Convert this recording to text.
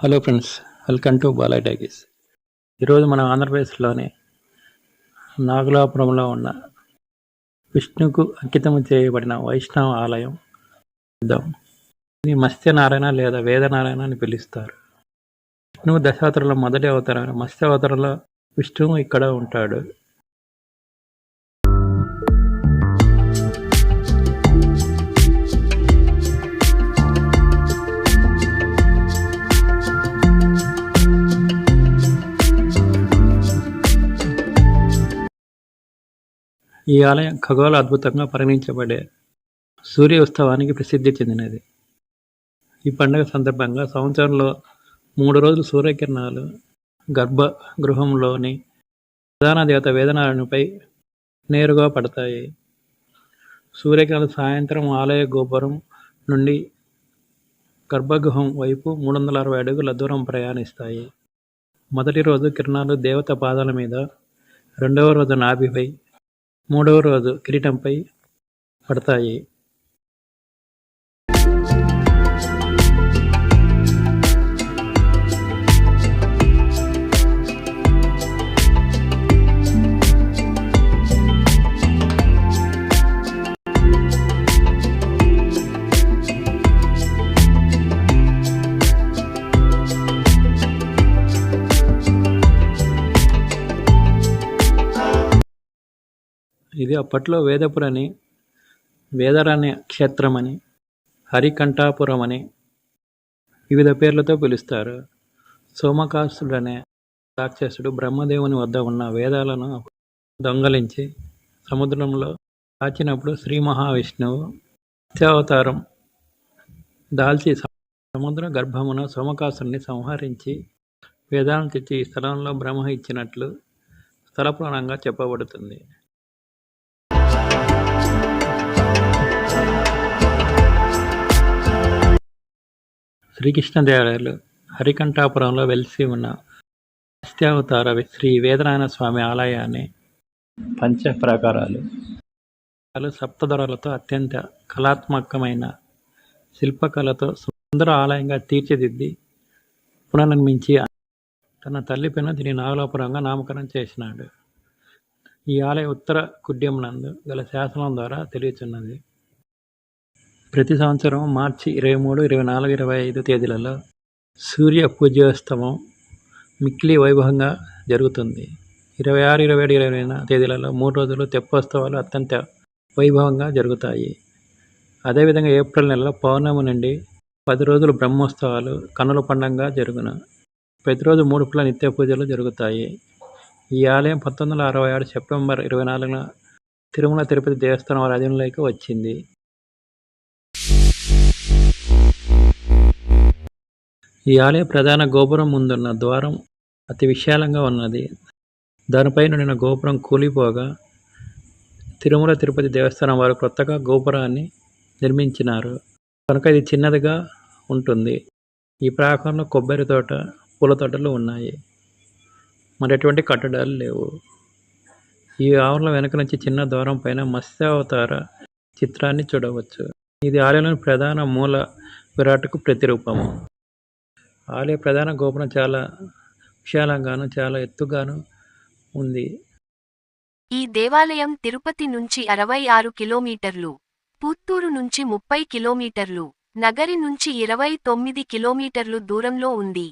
Hello friends, welcome to Balayya talkies. ఈరోజు మన ఆంధ్రప్రదేశ్లోని నాగలాపురంలో ఉన్న విష్ణుకు అంకితం చేయబడిన వైష్ణవ ఆలయం చూద్దాం. ఇది మత్స్యనారాయణ లేదా వేదనారాయణ అని పిలుస్తారు. విష్ణువు దశావతారంలో మొదటి అవతారమైన మత్స్యావతారంలో విష్ణువు ఇక్కడ ఉంటాడు. ఈ ఆలయం ఖగోళ అద్భుతంగా పరిగణించబడే సూర్య ఉత్సవానికి ప్రసిద్ధి చెందినది. ఈ పండుగ సందర్భంగా సంవత్సరంలో 3 రోజులు సూర్యకిరణాలు గర్భగృహంలోని ప్రధాన దేవత వేదనారాయణపై నేరుగా పడతాయి. సూర్యకిరణాలు సాయంత్రం ఆలయ గోపురం నుండి గర్భగృహం వైపు 360 అడుగుల దూరం ప్రయాణిస్తాయి. మొదటి రోజు కిరణాలు దేవత పాదాల మీద, రెండవ రోజు నాభిపై, మూడవ రోజు కిరీటంపై పడతాయి. ఇది అప్పట్లో వేదపురని, వేదరణ్య క్షేత్రమని, హరికంఠాపురమని వివిధ పేర్లతో పిలుస్తారు. సోమకాసుడనే రాక్షసుడు బ్రహ్మదేవుని వద్ద ఉన్న వేదాలను దొంగలించి సముద్రంలో దాచినప్పుడు శ్రీ మహావిష్ణువు మత్స్యావతారం దాల్చి సముద్ర గర్భమున సోమకాసుడిని సంహరించి వేదాలను తెచ్చి ఈ స్థలంలో బ్రహ్మ ఇచ్చినట్లు స్థల పురాణంగా చెప్పబడుతుంది. శ్రీకృష్ణదేవరాయలు హరికంఠాపురంలో వెలిసి ఉన్న మత్స్యావతార శ్రీ వేదనారాయణ స్వామి ఆలయాన్ని పంచ ప్రాకారాలు, సప్తదొరలతో అత్యంత కళాత్మకమైన శిల్పకళతో సుందర ఆలయంగా తీర్చిదిద్ది పునర్నిర్మించి తన తల్లి పేరున దీని నాగలాపురంగా నామకరణం చేసినాడు. ఈ ఆలయ ఉత్తర కుడ్యం నందు గల శాసనం ద్వారా తెలియచున్నది. ప్రతి సంవత్సరం మార్చి 23, 24, 25 తేదీలలో సూర్య పూజోత్సవం మిక్కిలి వైభవంగా జరుగుతుంది. 26, 27, 29 తేదీలలో 3 రోజులు తెప్పోత్సవాలు అత్యంత వైభవంగా జరుగుతాయి. అదేవిధంగా ఏప్రిల్ నెలలో పౌర్ణమి నుండి 10 రోజులు బ్రహ్మోత్సవాలు కన్నుల పండుగగా జరుగును. ప్రతిరోజు 3 పూల నిత్య పూజలు జరుగుతాయి. ఈ ఆలయం 1967 సెప్టెంబర్ 24న తిరుమల తిరుపతి దేవస్థానం వారి అధీనంలోకి వచ్చింది. ఈ ఆలయ ప్రధాన గోపురం ముందున్న ద్వారం అతి విశాలంగా ఉన్నది. దానిపై నుండిన గోపురం కూలిపోగా తిరుమల తిరుపతి దేవస్థానం వారు కొత్తగా గోపురాన్ని నిర్మించినారు కనుక ఇది చిన్నదిగా ఉంటుంది. ఈ ప్రాంతంలో కొబ్బరి తోట, పూల తోటలు ఉన్నాయి. మరి ఎటువంటి కట్టడాలు లేవు. ఈ ఆవరణ వెనుక నుంచి చిన్న ద్వారం పైన మత్స్యావతార చిత్రాన్ని చూడవచ్చు. ఇది ఆలయంలోని ప్రధాన మూల విరాట్కు ప్రతిరూపము. ఆలయ ప్రధాన గోపురం చాలా విశాలంగాను చాలా ఎత్తుగాను ఉంది. ఈ దేవాలయం తిరుపతి నుంచి 66 కిలోమీటర్లు, పుత్తూరు నుంచి 30 కిలోమీటర్లు, నగరి నుంచి 29 కిలోమీటర్లు దూరంలో ఉంది.